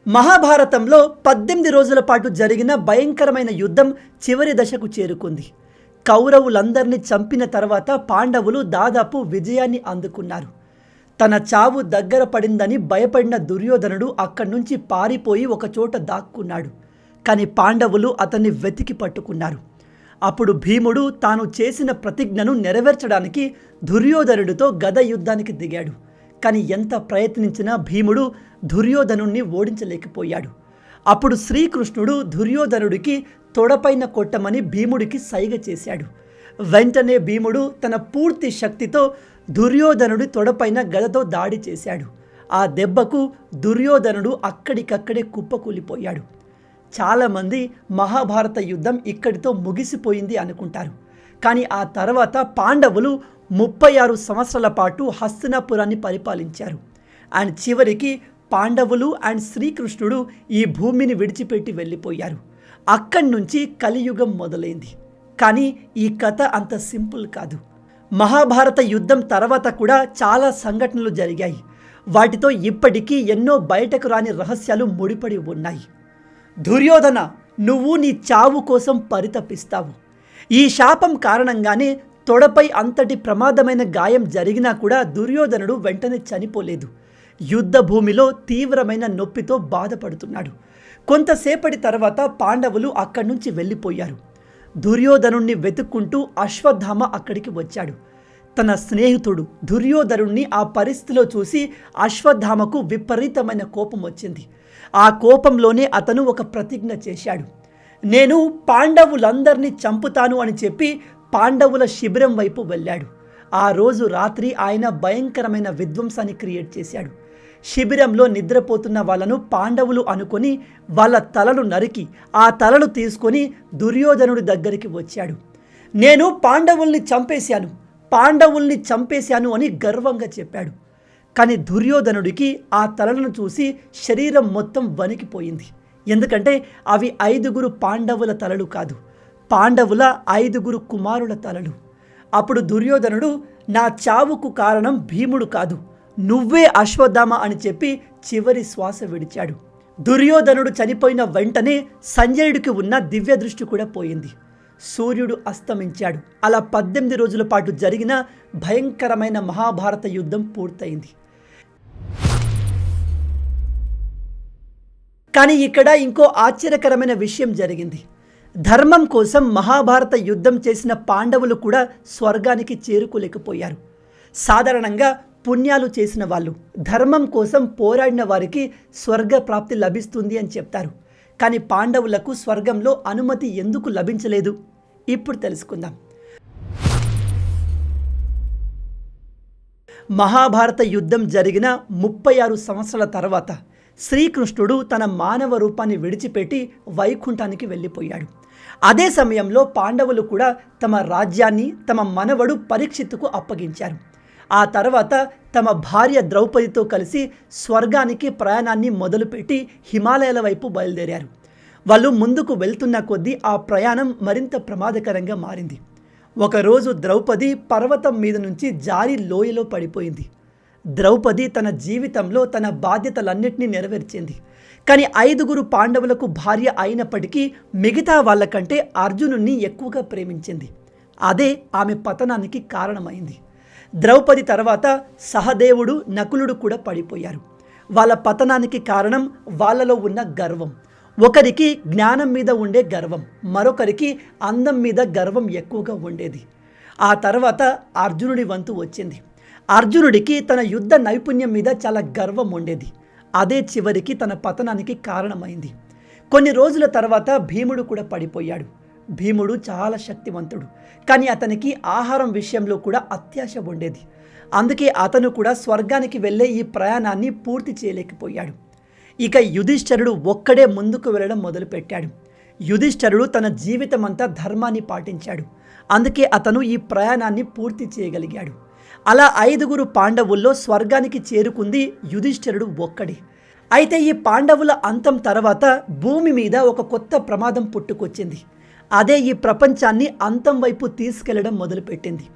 మహాభారతంలో 18 రోజుల పాటు జరిగిన భయంకరమైన యుద్ధం చివరి దశకు చేరుకుంది. కౌరవులందరినీ చంపిన తర్వాత పాండవులు దాదాపు విజయాన్ని అందుకున్నారు. తన చావు దగ్గర పడిందని భయపడిన దుర్యోధనుడు అక్కడి నుంచి పారిపోయి ఒకచోట దాక్కున్నాడు. కానీ పాండవులు అతన్ని వెతికి పట్టుకున్నారు. అప్పుడు భీముడు తాను చేసిన ప్రతిజ్ఞను నెరవేర్చడానికి దుర్యోధనుడితో గద యుద్ధానికి దిగాడు. కానీ ఎంత ప్రయత్నించినా భీముడు దుర్యోధనుణ్ణి ఓడించలేకపోయాడు. అప్పుడు శ్రీకృష్ణుడు దుర్యోధనుడికి తొడపైన కొట్టమని భీముడికి సైగ చేశాడు. వెంటనే భీముడు తన పూర్తి శక్తితో దుర్యోధనుడి తొడపైన గదతో దాడి చేశాడు. ఆ దెబ్బకు దుర్యోధనుడు అక్కడికక్కడే కుప్పకూలిపోయాడు. చాలామంది మహాభారత యుద్ధం ఇక్కడితో ముగిసిపోయింది అనుకుంటారు. కానీ ఆ తర్వాత పాండవులు 36 సంవత్సరాల పాటు హస్తినాపురాన్ని పరిపాలించారు. అండ్ చివరికి పాండవులు అండ్ శ్రీకృష్ణుడు ఈ భూమిని విడిచిపెట్టి వెళ్ళిపోయారు. అక్కడి నుంచి కలియుగం మొదలైంది. కానీ ఈ కథ అంత సింపుల్ కాదు. మహాభారత యుద్ధం తర్వాత కూడా చాలా సంఘటనలు జరిగాయి. వాటితో ఇప్పటికీ ఎన్నో బయటకు రాని రహస్యాలు ముడిపడి ఉన్నాయి. దుర్యోధన, నువ్వు నీ చావు కోసం పరితపిస్తావు. ఈ శాపం కారణంగానే తొడపై అంతటి ప్రమాదమైన గాయం జరిగినా కూడా దుర్యోధనుడు వెంటనే చనిపోలేదు. యుద్ధ భూమిలో తీవ్రమైన నొప్పితో బాధపడుతున్నాడు. కొంతసేపటి తర్వాత పాండవులు అక్కడి నుంచి వెళ్ళిపోయారు. దుర్యోధనుణ్ణి వెతుక్కుంటూ అశ్వత్థామ అక్కడికి వచ్చాడు. తన స్నేహితుడు దుర్యోధనుణ్ణి ఆ పరిస్థితిలో చూసి అశ్వత్థామకు విపరీతమైన కోపం వచ్చింది. ఆ కోపంలోనే అతను ఒక ప్రతిజ్ఞ చేశాడు. నేను పాండవులందరినీ చంపుతాను అని చెప్పి పాండవుల శిబిరం వైపు వెళ్ళాడు. ఆ రోజు రాత్రి ఆయన భయంకరమైన విధ్వంసాన్ని క్రియేట్ చేశాడు. శిబిరంలో నిద్రపోతున్న వాళ్ళను పాండవులు అనుకొని వాళ్ళ తలలు నరికి ఆ తలలు తీసుకొని దుర్యోధనుడి దగ్గరికి వచ్చాడు. నేను పాండవుల్ని చంపేశాను అని గర్వంగా చెప్పాడు. కానీ దుర్యోధనుడికి ఆ తలలను చూసి శరీరం మొత్తం వణికిపోయింది. ఎందుకంటే అవి 5 పాండవుల తలలు కాదు, పాండవుల 5 కుమారుల తలలు. అప్పుడు దుర్యోధనుడు, నా చావుకు కారణం భీముడు కాదు, నువ్వే అశ్వత్థామ అని చెప్పి చివరి శ్వాస విడిచాడు. దుర్యోధనుడు చనిపోయిన వెంటనే సంజయుడికి ఉన్న దివ్య దృష్టి కూడా పోయింది. సూర్యుడు అస్తమించాడు. అలా 18 రోజుల పాటు జరిగిన భయంకరమైన మహాభారత యుద్ధం పూర్తయింది. కానీ ఇక్కడ ఇంకో ఆశ్చర్యకరమైన విషయం జరిగింది. ధర్మం కోసం మహాభారత యుద్ధం చేసిన పాండవులు కూడా స్వర్గానికి చేరుకోలేకపోయారు. సాధారణంగా పుణ్యాలు చేసిన వాళ్ళు, ధర్మం కోసం పోరాడిన వారికి స్వర్గ ప్రాప్తి లభిస్తుంది అని చెప్తారు. కానీ పాండవులకు స్వర్గంలో అనుమతి ఎందుకు లభించలేదు? ఇప్పుడు తెలుసుకుందాం. మహాభారత యుద్ధం జరిగిన 36 సంవత్సరాల తర్వాత శ్రీకృష్ణుడు తన మానవ రూపాన్ని విడిచిపెట్టి వైకుంఠానికి వెళ్ళిపోయాడు. అదే సమయంలో పాండవులు కూడా తమ రాజ్యాన్ని తమ మనవడు పరీక్షిత్తుకు అప్పగించారు. ఆ తర్వాత తమ భార్య ద్రౌపదితో కలిసి స్వర్గానికి ప్రయాణాన్ని మొదలుపెట్టి హిమాలయాల వైపు బయలుదేరారు. వాళ్ళు ముందుకు వెళ్తున్న కొద్దీ ఆ ప్రయాణం మరింత ప్రమాదకరంగా మారింది. ఒకరోజు ద్రౌపది పర్వతం మీద నుంచి జారి లోయలో పడిపోయింది. ద్రౌపది తన జీవితంలో తన బాధ్యతలన్నింటినీ నెరవేర్చింది. కానీ 5 పాండవులకు భార్య అయినప్పటికీ మిగతా వాళ్ళకంటే అర్జునుణ్ణి ఎక్కువగా ప్రేమించింది. అదే ఆమె పతనానికి కారణమైంది. ద్రౌపది తర్వాత సహదేవుడు, నకులుడు కూడా పడిపోయారు. వాళ్ళ పతనానికి కారణం వాళ్ళలో ఉన్న గర్వం. ఒకరికి జ్ఞానం మీద ఉండే గర్వం, మరొకరికి అందం మీద గర్వం ఎక్కువగా ఉండేది. ఆ తర్వాత అర్జునుడి వంతు వచ్చింది. అర్జునుడికి తన యుద్ధ నైపుణ్యం మీద చాలా గర్వం ఉండేది. అదే చివరికి తన పతనానికి కారణమైంది. కొన్ని రోజుల తర్వాత భీముడు కూడా పడిపోయాడు. భీముడు చాలా శక్తివంతుడు, కానీ అతనికి ఆహారం విషయంలో కూడా అత్యాశ ఉండేది. అందుకే అతను కూడా స్వర్గానికి వెళ్ళే ఈ ప్రయాణాన్ని పూర్తి చేయలేకపోయాడు. ఇక యుధిష్ఠరుడు ఒక్కడే ముందుకు వెళ్ళడం మొదలుపెట్టాడు. యుధిష్ఠరుడు తన జీవితం అంతా ధర్మాన్ని పాటించాడు. అందుకే అతను ఈ ప్రయాణాన్ని పూర్తి చేయగలిగాడు. అలా 5 పాండవుల్లో స్వర్గానికి చేరుకుంది యుధిష్ఠరుడు ఒక్కడే. అయితే ఈ పాండవుల అంతం తర్వాత భూమి మీద ఒక కొత్త ప్రమాదం పుట్టుకొచ్చింది. అదే ఈ ప్రపంచాన్ని అంతం వైపు తీసుకెళ్లడం మొదలుపెట్టింది.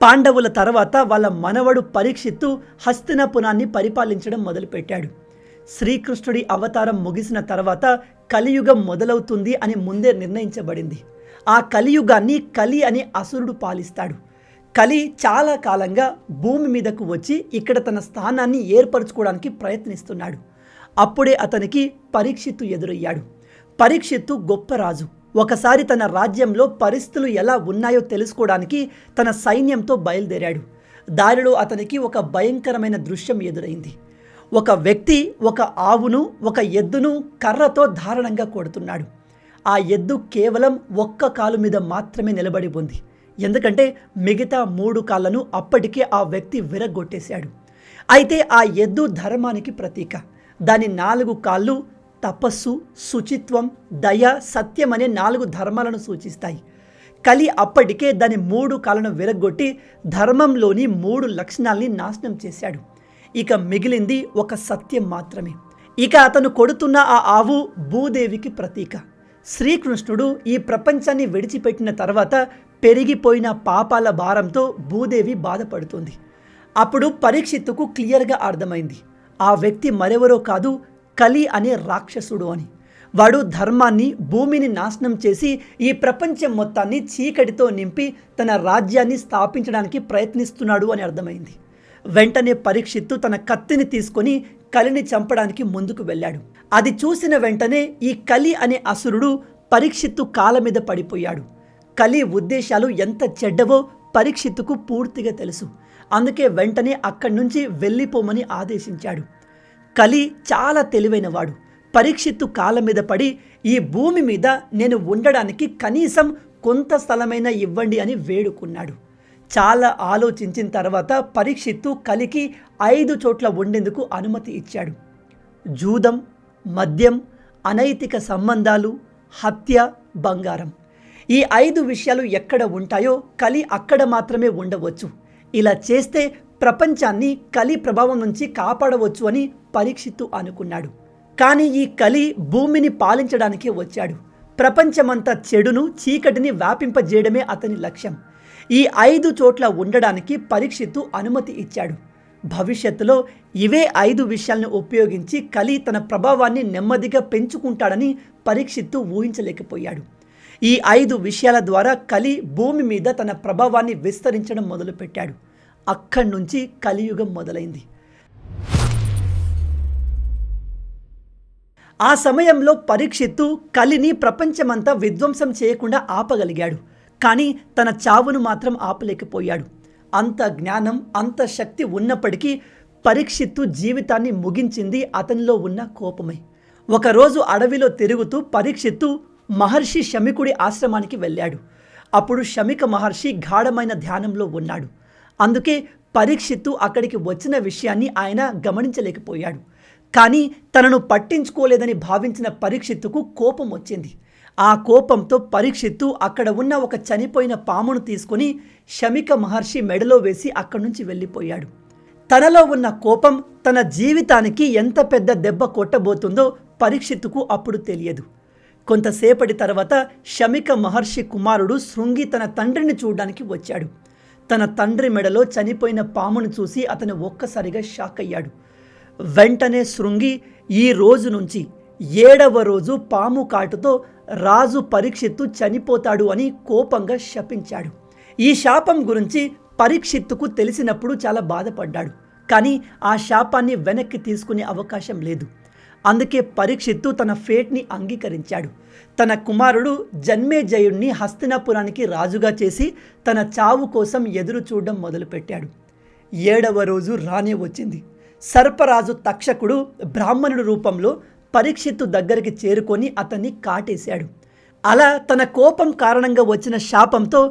పాండవుల తర్వాత వాళ్ళ మనవడు పరీక్షిత్తు హస్తినాపురాన్ని పరిపాలించడం మొదలుపెట్టాడు. శ్రీకృష్ణుడి అవతారం ముగిసిన తర్వాత కలియుగం మొదలవుతుంది అని ముందే నిర్ణయించబడింది. ఆ కలియుగాన్ని కలి అనే అసురుడు పాలిస్తాడు. కలి చాలా కాలంగా భూమి మీదకు వచ్చి ఇక్కడ తన స్థానాన్ని ఏర్పరచుకోవడానికి ప్రయత్నిస్తున్నాడు. అప్పుడే అతనికి పరీక్షిత్తు ఎదురయ్యాడు. పరీక్షిత్తు గొప్ప రాజు. ఒకసారి తన రాజ్యంలో పరిస్థితులు ఎలా ఉన్నాయో తెలుసుకోవడానికి తన సైన్యంతో బయలుదేరాడు. దారిలో అతనికి ఒక భయంకరమైన దృశ్యం ఎదురైంది. ఒక వ్యక్తి ఒక ఆవును, ఒక ఎద్దును కర్రతో దారుణంగా కొడుతున్నాడు. ఆ ఎద్దు కేవలం ఒక్క కాలు మీద మాత్రమే నిలబడి ఉంది. ఎందుకంటే మిగతా 3 కాళ్ళను అప్పటికే ఆ వ్యక్తి విరగొట్టేశాడు. అయితే ఆ ఎద్దు ధర్మానికి ప్రతీక. దాని 4 కాళ్ళు తపస్సు, శుచిత్వం, దయ, సత్యం అనే 4 ధర్మాలను సూచిస్తాయి. కలి అప్పటికే దాని 3 కాళ్ళను విరగొట్టి ధర్మంలోని 3 లక్షణాల్ని నాశనం చేశాడు. ఇక మిగిలింది ఒక సత్యం మాత్రమే. ఇక అతను కొడుతున్న ఆ ఆవు భూదేవికి ప్రతీక. శ్రీకృష్ణుడు ఈ ప్రపంచాన్ని విడిచిపెట్టిన తర్వాత పెరిగిపోయిన పాపాల భారంతో భూదేవి బాధపడుతుంది. అప్పుడు పరీక్షిత్తుకు క్లియర్గా అర్థమైంది, ఆ వ్యక్తి మరెవరో కాదు, కలి అనే రాక్షసుడు అని. వాడు ధర్మాన్ని, భూమిని నాశనం చేసి ఈ ప్రపంచం మొత్తాన్ని చీకటితో నింపి తన రాజ్యాన్ని స్థాపించడానికి ప్రయత్నిస్తున్నాడు అని అర్థమైంది. వెంటనే పరీక్షిత్తు తన కత్తిని తీసుకొని కలిని చంపడానికి ముందుకు వెళ్ళాడు. అది చూసిన వెంటనే ఈ కలి అనే అసురుడు పరీక్షిత్తు కాళ్ళ మీద పడిపోయాడు. కలి ఉద్దేశాలు ఎంత చెడ్డవో పరీక్షిత్తుకు పూర్తిగా తెలుసు. అందుకే వెంటనే అక్కడి నుంచి వెళ్ళిపోమని ఆదేశించాడు. కలి చాలా తెలివైనవాడు. పరీక్షిత్తు కాళ్ళ మీద పడి ఈ భూమి మీద నేను ఉండడానికి కనీసం కొంత స్థలమైనా ఇవ్వండి అని వేడుకున్నాడు. చాలా ఆలోచించిన తర్వాత పరీక్షిత్తు కలికి 5 చోట్ల ఉండేందుకు అనుమతి ఇచ్చాడు. జూదం, మద్యం, అనైతిక సంబంధాలు, హత్య, బంగారం. ఈ 5 విషయాలు ఎక్కడ ఉంటాయో కలి అక్కడ మాత్రమే ఉండవచ్చు. ఇలా చేస్తే ప్రపంచాన్ని కలి ప్రభావం నుంచి కాపాడవచ్చు అని పరీక్షిత్తు అనుకున్నాడు. కానీ ఈ కలి భూమిని పాలించడానికే వచ్చాడు. ప్రపంచమంతా చెడును, చీకటిని వ్యాపింపజేయడమే అతని లక్ష్యం. ఈ 5 చోట్ల ఉండడానికి పరీక్షిత్తు అనుమతి ఇచ్చాడు. భవిష్యత్తులో ఇవే 5 విషయాలను ఉపయోగించి కలి తన ప్రభావాన్ని నెమ్మదిగా పెంచుకుంటాడని పరీక్షిత్తు ఊహించలేకపోయాడు. ఈ 5 విషయాల ద్వారా కలి భూమి మీద తన ప్రభావాన్ని విస్తరించడం మొదలుపెట్టాడు. అక్కడి నుంచి కలియుగం మొదలైంది. ఆ సమయంలో పరీక్షిత్తు కలిని ప్రపంచమంతా విధ్వంసం చేయకుండా ఆపగలిగాడు. కానీ తన చావును మాత్రం ఆపలేకపోయాడు. అంత జ్ఞానం, అంత శక్తి ఉన్నప్పటికీ పరీక్షిత్తు జీవితాన్ని ముగించింది అతనిలో ఉన్న కోపమే. ఒకరోజు అడవిలో తిరుగుతూ పరీక్షిత్తు మహర్షి శమికుడి ఆశ్రమానికి వెళ్ళాడు. అప్పుడు శమిక మహర్షి గాఢమైన ధ్యానంలో ఉన్నాడు. అందుకే పరీక్షిత్తు అక్కడికి వచ్చిన విషయాన్ని ఆయన గమనించలేకపోయాడు. కానీ తనను పట్టించుకోలేదని భావించిన పరీక్షిత్తుకు కోపం వచ్చింది. ఆ కోపంతో పరీక్షిత్తు అక్కడ ఉన్న ఒక చనిపోయిన పామును తీసుకొని శమిక మహర్షి మెడలో వేసి అక్కడి నుంచి వెళ్ళిపోయాడు. తనలో ఉన్న కోపం తన జీవితానికి ఎంత పెద్ద దెబ్బ కొట్టబోతుందో పరీక్షిత్తుకు అప్పుడు తెలియదు. కొంతసేపటి తర్వాత శమిక మహర్షి కుమారుడు శృంగి తన తండ్రిని చూడడానికి వచ్చాడు. తన తండ్రి మెడలో చనిపోయిన పామును చూసి అతను ఒక్కసారిగా షాక్ అయ్యాడు. వెంటనే శృంగి ఈ రోజు నుంచి 7వ రోజు పాము కాటుతో రాజు పరీక్షిత్తు చనిపోతాడు అని కోపంగా శపించాడు. ఈ శాపం గురించి పరీక్షిత్తుకు తెలిసినప్పుడు చాలా బాధపడ్డాడు. కానీ ఆ శాపాన్ని వెనక్కి తీసుకునే అవకాశం లేదు. అందుకే పరీక్షిత్తు తన ఫేట్ని అంగీకరించాడు. తన కుమారుడు జన్మేజయుణ్ణి హస్తినాపురానికి రాజుగా చేసి తన చావు కోసం ఎదురు చూడడం మొదలుపెట్టాడు. 7వ రోజు రానే వచ్చింది. సర్పరాజు తక్షకుడు బ్రాహ్మణుడి రూపంలో పరీక్షిత్తు దగ్గరికి చేరుకొని అతన్ని కాటేశాడు. అలా తన కోపం కారణంగా వచ్చిన శాపంతో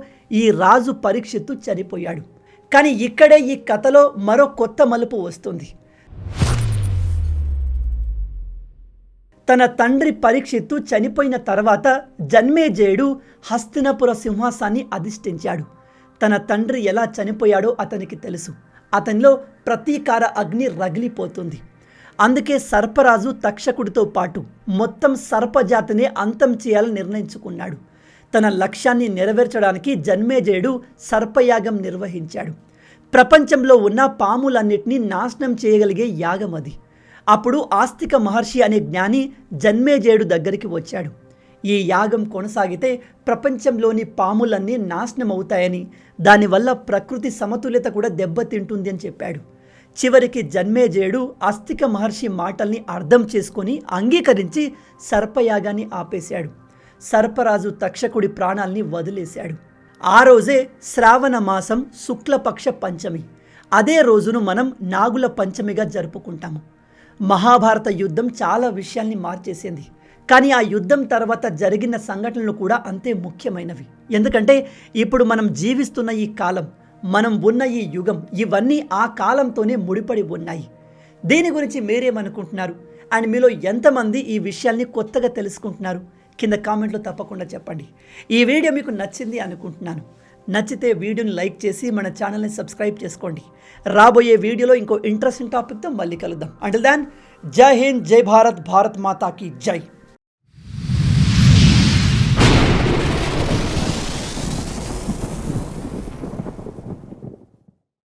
ఈ రాజు పరీక్షిత్తు చనిపోయాడు. కానీ ఇక్కడే ఈ కథలో మరో కొత్త మలుపు వస్తుంది. తన తండ్రి పరీక్షిత్తు చనిపోయిన తర్వాత జన్మేజయుడు హస్తినపుర సింహాసాన్ని అధిష్ఠించాడు. తన తండ్రి ఎలా చనిపోయాడో అతనికి తెలుసు. అతనిలో ప్రతీకార అగ్ని రగిలిపోతుంది. అందుకే సర్పరాజు తక్షకుడితో పాటు మొత్తం సర్పజాతిని అంతం చేయాలని నిర్ణయించుకున్నాడు. తన లక్ష్యాన్ని నెరవేర్చడానికి జన్మేజయుడు సర్పయాగం నిర్వహించాడు. ప్రపంచంలో ఉన్న పాములన్నిటినీ నాశనం చేయగలిగే యాగం అది. అప్పుడు ఆస్తిక మహర్షి అనే జ్ఞాని జన్మేజయుడు దగ్గరికి వచ్చాడు. ఈ యాగం కొనసాగితే ప్రపంచంలోని పాములన్నీ నాశనం అవుతాయని, దానివల్ల ప్రకృతి సమతుల్యత కూడా దెబ్బతింటుంది అని చెప్పాడు. చివరికి జన్మేజయుడు ఆస్తిక మహర్షి మాటల్ని అర్థం చేసుకొని అంగీకరించి సర్పయాగాన్ని ఆపేశాడు. సర్పరాజు తక్షకుడి ప్రాణాల్ని వదిలేశాడు. ఆ రోజే శ్రావణ మాసం శుక్లపక్ష పంచమి. అదే రోజును మనం నాగుల పంచమిగా జరుపుకుంటాము. మహాభారత యుద్ధం చాలా విషయాల్ని మార్చేసింది. కానీ ఆ యుద్ధం తర్వాత జరిగిన సంఘటనలు కూడా అంతే ముఖ్యమైనవి. ఎందుకంటే ఇప్పుడు మనం జీవిస్తున్న ఈ కాలం, మనం ఉన్న ఈ యుగం, ఇవన్నీ ఆ కాలంతోనే ముడిపడి ఉన్నాయి. దీని గురించి మీరేమనుకుంటున్నారు? అండ్ మీలో ఎంతమంది ఈ విషయాల్ని కొత్తగా తెలుసుకుంటున్నారు? కింద కామెంట్లో తప్పకుండా చెప్పండి. ఈ వీడియో మీకు నచ్చింది అనుకుంటున్నాను. నచ్చితే వీడియోని లైక్ చేసి మన ఛానల్ని సబ్స్క్రైబ్ చేసుకోండి. రాబోయే వీడియోలో ఇంకో ఇంట్రెస్టింగ్ టాపిక్తో మళ్ళీ కలుద్దాం. అంటిల్ దెన్, జై హింద్, జై భారత్, భారత్ మాతా కీ జై.